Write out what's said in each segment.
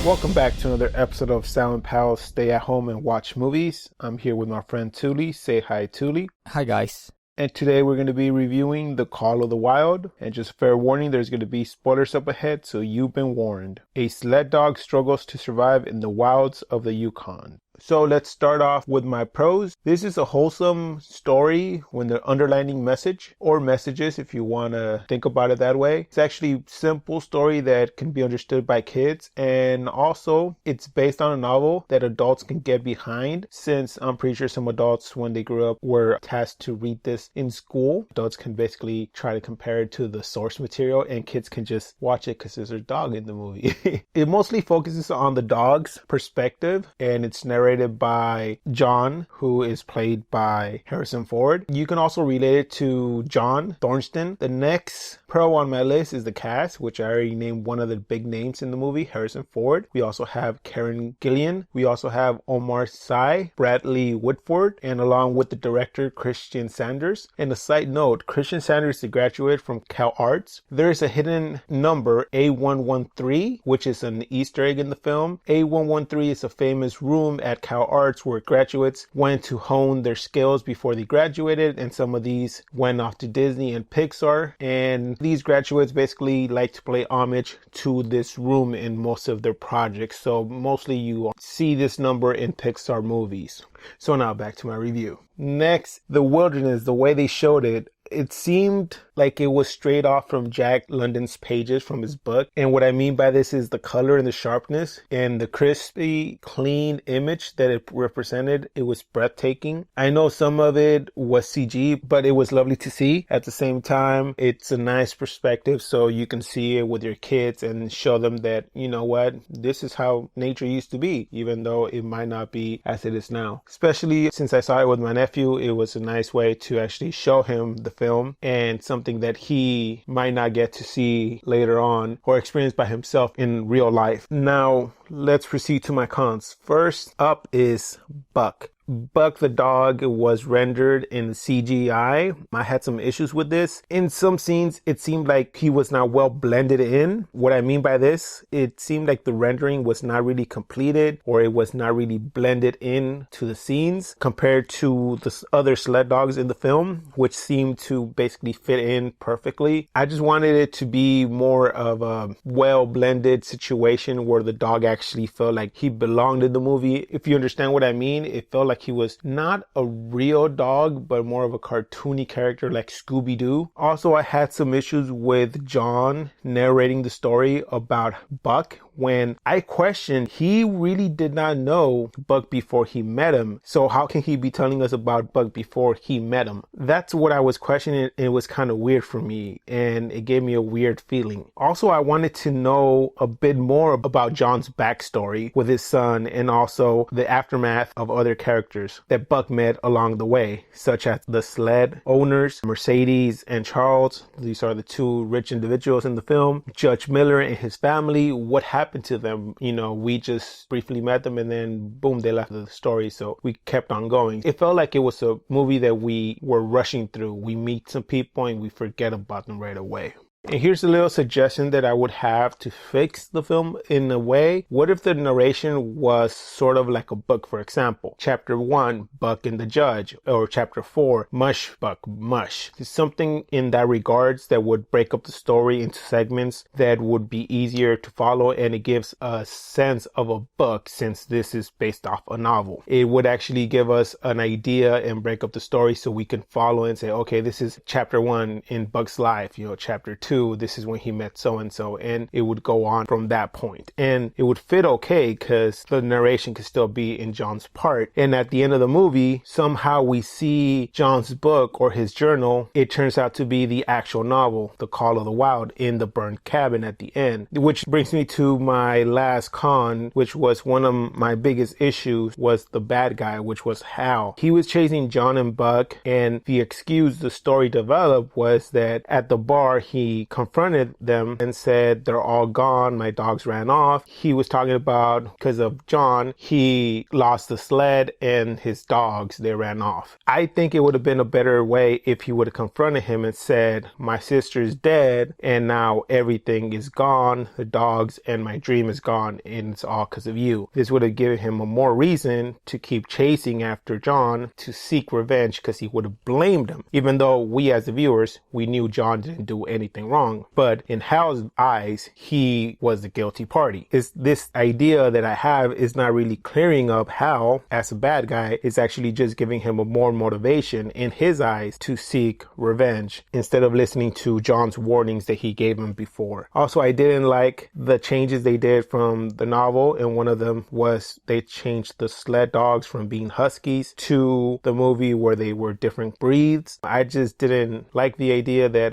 Welcome back to another episode of Silent Pals Stay at Home and Watch Movies. I'm here with my friend Touly. Say hi, Touly. Hi, guys. And today we're going to be reviewing The Call of the Wild. And just fair warning, there's going to be spoilers up ahead, so you've been warned. A sled dog struggles to survive in the wilds of the Yukon. So let's start off with my pros. This is a wholesome story with an underlining message, or messages if you want to think about it that way. It's actually a simple story that can be understood by kids, and also it's based on a novel that adults can get behind, since I'm pretty sure some adults when they grew up were tasked to read this in school. Adults can basically try to compare it to the source material, and kids can just watch it because there's a dog in the movie. It mostly focuses on the dog's perspective, and it's narrated by John, who is played by Harrison Ford. You can also relate it to John Thornton. The next pro on my list is the cast, which I already named one of the big names in the movie, Harrison Ford. We also have Karen Gillan. We also have Omar Sy, Bradley Whitford, and along with the director, Christian Sanders. And a side note, Christian Sanders is a graduate from Cal Arts. There is a hidden number, A113, which is an Easter egg in the film. A113 is a famous room at Cal Arts where graduates went to hone their skills before they graduated, and some of these went off to Disney and Pixar, and these graduates basically like to pay homage to this room in most of their projects. So mostly you see this number in Pixar movies. So now back to my review. Next, the wilderness, the way they showed it, it seemed like it was straight off from Jack London's pages from his book. And what I mean by this is the color and the sharpness and the crispy, clean image that it represented. It was breathtaking. I know some of it was CG, but it was lovely to see. At the same time, it's a nice perspective, so you can see it with your kids and show them that, you know what, this is how nature used to be, even though it might not be as it is now. Especially since I saw it with my nephew, it was a nice way to actually show him the film and something that he might not get to see later on or experience by himself in real life. Now, let's proceed to my cons. First up is Buck. Buck the dog was rendered in CGI. I had some issues with this. In some scenes, it seemed like he was not well blended in. What I mean by this, it seemed like the rendering was not really completed, or it was not really blended in to the scenes compared to the other sled dogs in the film, which seemed to basically fit in perfectly. I just wanted it to be more of a well blended situation where the dog actually felt like he belonged in the movie. If you understand what I mean, it felt like he was not a real dog, but more of a cartoony character like Scooby-Doo. Also, I had some issues with John narrating the story about Buck when I questioned he really did not know Buck before he met him. So how can he be telling us about Buck before he met him? That's what I was questioning. It was kind of weird for me, and it gave me a weird feeling. Also, I wanted to know a bit more about John's backstory with his son, and also the aftermath of other characters that Buck met along the way, such as the sled owners, Mercedes and Charles. These are the two rich individuals in the film. Judge Miller and his family. What happened to them? You know, we just briefly met them and then boom, they left the story. So we kept on going. It felt like it was a movie that we were rushing through. We meet some people and we forget about them right away. And here's a little suggestion that I would have to fix the film in a way. What if the narration was sort of like a book? For example, chapter 1, Buck and the Judge, or chapter 4, Mush, Buck, Mush. Something in that regards that would break up the story into segments that would be easier to follow, and it gives a sense of a book since this is based off a novel. It would actually give us an idea and break up the story so we can follow and say, okay, this is chapter 1 in Buck's life, you know, chapter 2, this is when he met so-and-so, and it would go on from that point. And it would fit okay because the narration could still be in John's part. And at the end of the movie, somehow we see John's book or his journal. It turns out to be the actual novel, The Call of the Wild, in the burned cabin at the end. Which brings me to my last con, which was one of my biggest issues, was the bad guy, which was Hal. He was chasing John and Buck, and the excuse the story developed was that at the bar he he confronted them and said, they're all gone, my dogs ran off. He was talking about because of John, he lost the sled and his dogs, they ran off. I think it would have been a better way if he would have confronted him and said, my sister's dead and now everything is gone, the dogs and my dream is gone, and it's all because of you. This would have given him a more reason to keep chasing after John, to seek revenge, because he would have blamed him. Even though we as the viewers, we knew John didn't do anything wrong. But in Hal's eyes, he was the guilty party. This idea that I have is not really clearing up Hal as a bad guy. It's actually just giving him a more motivation in his eyes to seek revenge instead of listening to John's warnings that he gave him before. Also, I didn't like the changes they did from the novel, and one of them was they changed the sled dogs from being huskies to the movie where they were different breeds. I just didn't like the idea that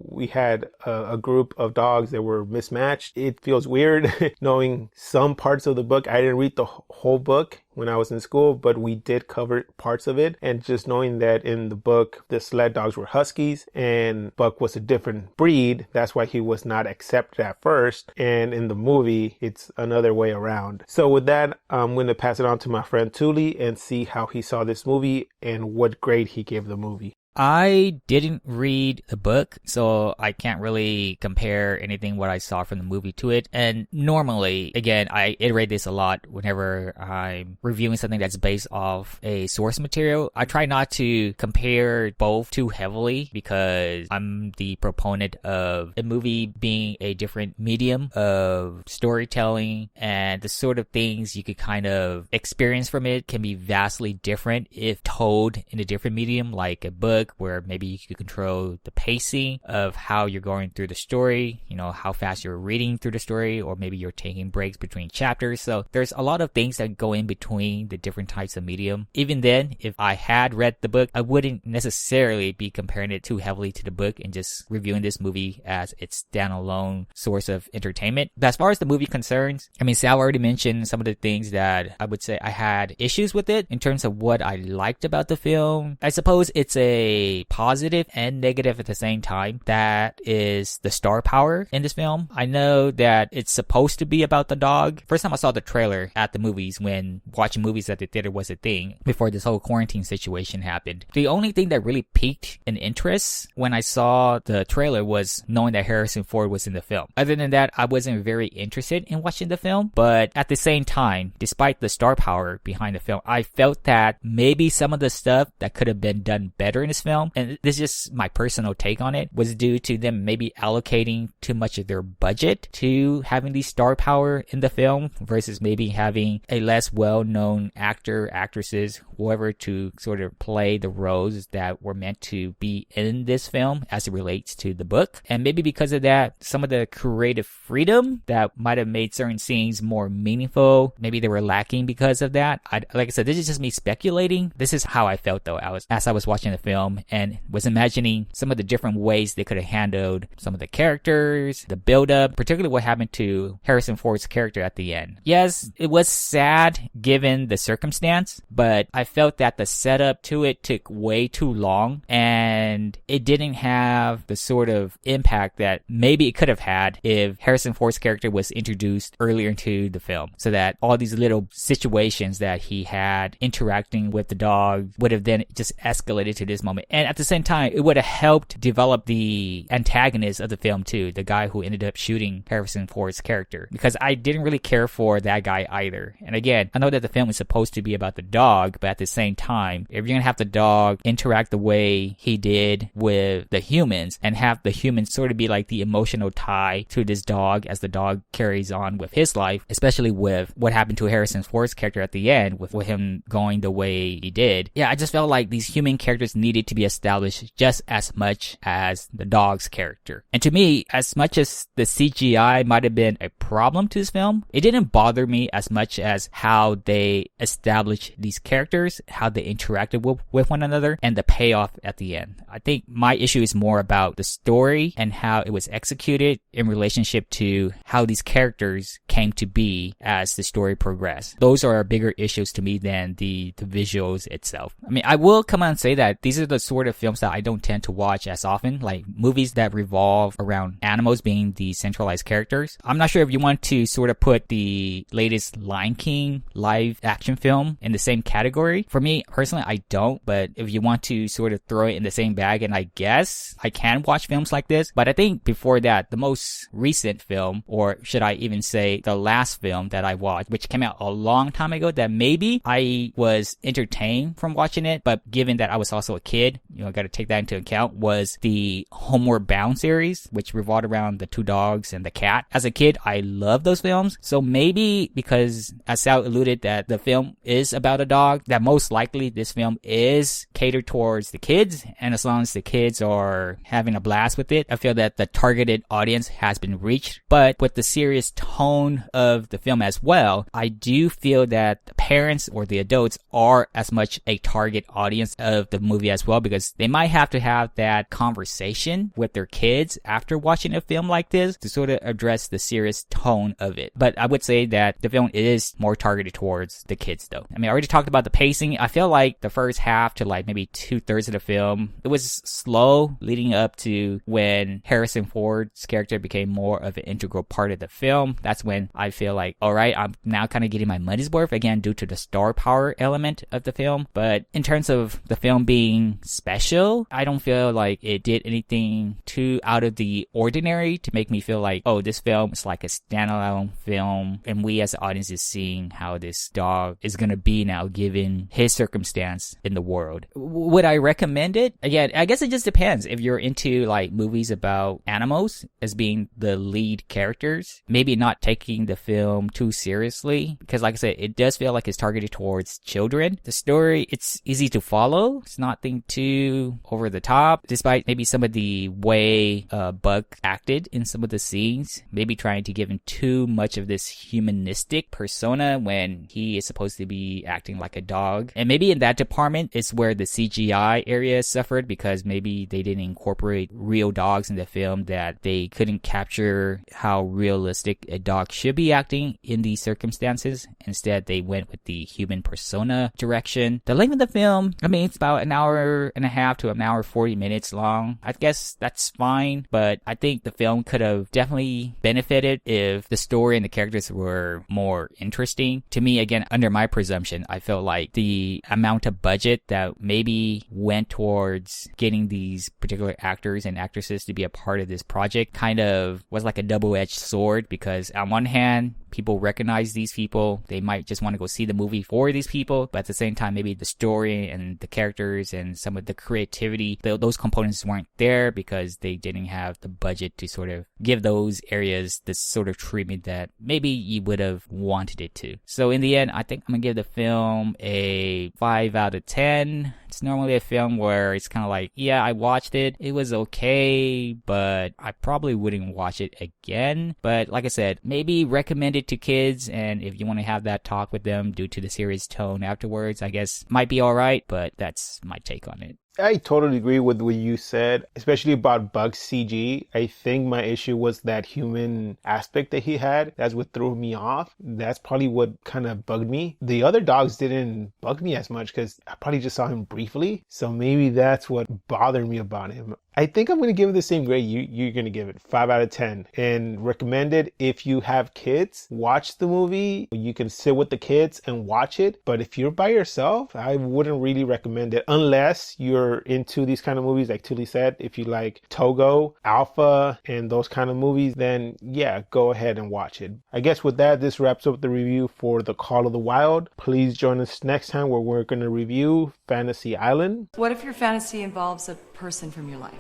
we had a group of dogs that were mismatched. It feels weird knowing some parts of the book. I didn't read the whole book when I was in school, but we did cover parts of it. And just knowing that in the book, the sled dogs were huskies and Buck was a different breed, that's why he was not accepted at first. And in the movie, it's another way around. So with that, I'm going to pass it on to my friend Touly and see how he saw this movie and what grade he gave the movie. I didn't read the book, so I can't really compare anything what I saw from the movie to it. And normally, again, I iterate this a lot whenever I'm reviewing something that's based off a source material. I try not to compare both too heavily because I'm the proponent of a movie being a different medium of storytelling, and the sort of things you could kind of experience from it can be vastly different if told in a different medium, like a book, where maybe you could control the pacing of how you're going through the story, how fast you're reading through the story, or maybe you're taking breaks between chapters. So there's a lot of things that go in between the different types of medium. Even then, if I had read the book, I wouldn't necessarily be comparing it too heavily to the book and just reviewing this movie as its standalone source of entertainment. But as far as the movie concerns, Sal already mentioned some of the things that I would say I had issues with it in terms of what I liked about the film. I suppose it's a positive and negative at the same time. That is the star power in this film. I know that it's supposed to be about the dog. First time I saw the trailer at the movies, when watching movies at the theater was a thing before this whole quarantine situation happened. The only thing that really piqued an interest when I saw the trailer was knowing that Harrison Ford was in the film. Other than that, I wasn't very interested in watching the film, but at the same time, despite the star power behind the film, I felt that maybe some of the stuff that could have been done better in this film, and this is just my personal take on it, was due to them maybe allocating too much of their budget to having the star power in the film versus maybe having a less well-known actor, actresses, whoever to sort of play the roles that were meant to be in this film as it relates to the book. And maybe because of that, some of the creative freedom that might have made certain scenes more meaningful, maybe they were lacking because of that. Like I said, this is just me speculating. This is how I felt though as I was watching the film, and was imagining some of the different ways they could have handled some of the characters, the build-up, particularly what happened to Harrison Ford's character at the end. Yes, it was sad given the circumstance, but I felt that the setup to it took way too long, and it didn't have the sort of impact that maybe it could have had if Harrison Ford's character was introduced earlier into the film, so that all these little situations that he had interacting with the dog would have then just escalated to this moment. And at the same time, it would have helped develop the antagonist of the film too, the guy who ended up shooting Harrison Ford's character, because I didn't really care for that guy either. And again, I know that the film is supposed to be about the dog, but at the same time, if you're gonna have the dog interact the way he did with the humans, and have the humans sort of be like the emotional tie to this dog as the dog carries on with his life, especially with what happened to Harrison Ford's character at the end, with him going the way he did. Yeah, I just felt like these human characters needed to be established just as much as the dog's character. And to me, as much as the CGI might have been a problem to this film, it didn't bother me as much as how they established these characters, how they interacted with one another, and the payoff at the end. I think my issue is more about the story and how it was executed in relationship to how these characters came to be as the story progressed. Those are bigger issues to me than the visuals itself. I will come on and say that these are the sort of films that I don't tend to watch as often, like movies that revolve around animals being the centralized characters. I'm not sure if you want to sort of put the latest Lion King live action film in the same category. For me, personally, I don't, but if you want to sort of throw it in the same bag, and I guess I can watch films like this, but I think before that, the most recent film, or should I even say the last film that I watched, which came out a long time ago, that maybe I was entertained from watching it, but given that I was also a kid, I got to take that into account, was the Homeward Bound series, which revolved around the two dogs and the cat. As a kid, I loved those films. So maybe because, as Sal alluded, that the film is about a dog, that most likely this film is catered towards the kids. And as long as the kids are having a blast with it, I feel that the targeted audience has been reached. But with the serious tone of the film as well, I do feel that the parents or the adults are as much a target audience of the movie as well, because they might have to have that conversation with their kids after watching a film like this to sort of address the serious tone of it. But I would say that the film is more targeted towards the kids though. I mean, I already talked about the pacing. I feel like the first half to like maybe 2/3 of the film, it was slow leading up to when Harrison Ford's character became more of an integral part of the film. That's when I feel like, all right, I'm now kind of getting my money's worth again due to the star power element of the film. But in terms of the film being special, I don't feel like it did anything too out of the ordinary to make me feel like, oh, this film is like a standalone film and we as the audience is seeing how this dog is going to be now given his circumstance in the world. Would I recommend it? Again, I guess it just depends. If you're into like movies about animals as being the lead characters, maybe not taking the film too seriously, because like I said, it does feel like it's targeted towards children. The story, it's easy to follow. It's nothing too over the top, despite maybe some of the way Buck acted in some of the scenes, maybe trying to give him too much of this humanistic persona when he is supposed to be acting like a dog. And maybe in that department is where the CGI area suffered, because maybe they didn't incorporate real dogs in the film, that they couldn't capture how realistic a dog should be acting in these circumstances. Instead, they went with the human persona direction. The length of the film, I mean, it's about an hour and a half to an hour 40 minutes long. I guess that's fine, but I think the film could have definitely benefited if the story and the characters were more interesting. To me, again, under my presumption, I felt like the amount of budget that maybe went towards getting these particular actors and actresses to be a part of this project kind of was like a double-edged sword, because on one hand, people recognize these people. They might just want to go see the movie for these people, but at the same time, maybe the story and the characters and some of the creativity, those components weren't there because they didn't have the budget to sort of give those areas this sort of treatment that maybe you would have wanted it to. So in the end, I think I'm gonna give the film a 5 out of 10. It's normally a film where it's kind of like, yeah, I watched it. It was okay, but I probably wouldn't watch it again. But like I said, maybe recommend it to kids, and if you want to have that talk with them due to the serious tone afterwards, I guess might be alright, but that's my take on it. I totally agree with what you said, especially about Bug's CG. I think my issue was that human aspect that he had. That's what threw me off. That's probably what kind of bugged me. The other dogs didn't bug me as much because I probably just saw him briefly. So maybe that's what bothered me about him. I think I'm going to give it the same grade you're going to give it, 5 out of 10. And recommend it if you have kids. Watch the movie. You can sit with the kids and watch it. But if you're by yourself, I wouldn't really recommend it unless you're into these kind of movies, like Touly said. If you like Togo, Alpha, and those kind of movies, then yeah, go ahead and watch it. I guess with that, this wraps up the review for The Call of the Wild. Please join us next time where we're going to review Fantasy Island. What if your fantasy involves a person from your life?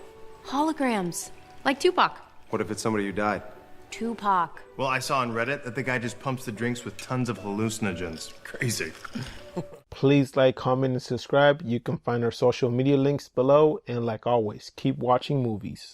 Holograms. Like Tupac. What if it's somebody who died? Tupac. Well, I saw on Reddit that the guy just pumps the drinks with tons of hallucinogens. Crazy. Please like, comment, and subscribe. You can find our social media links below. And like always, keep watching movies.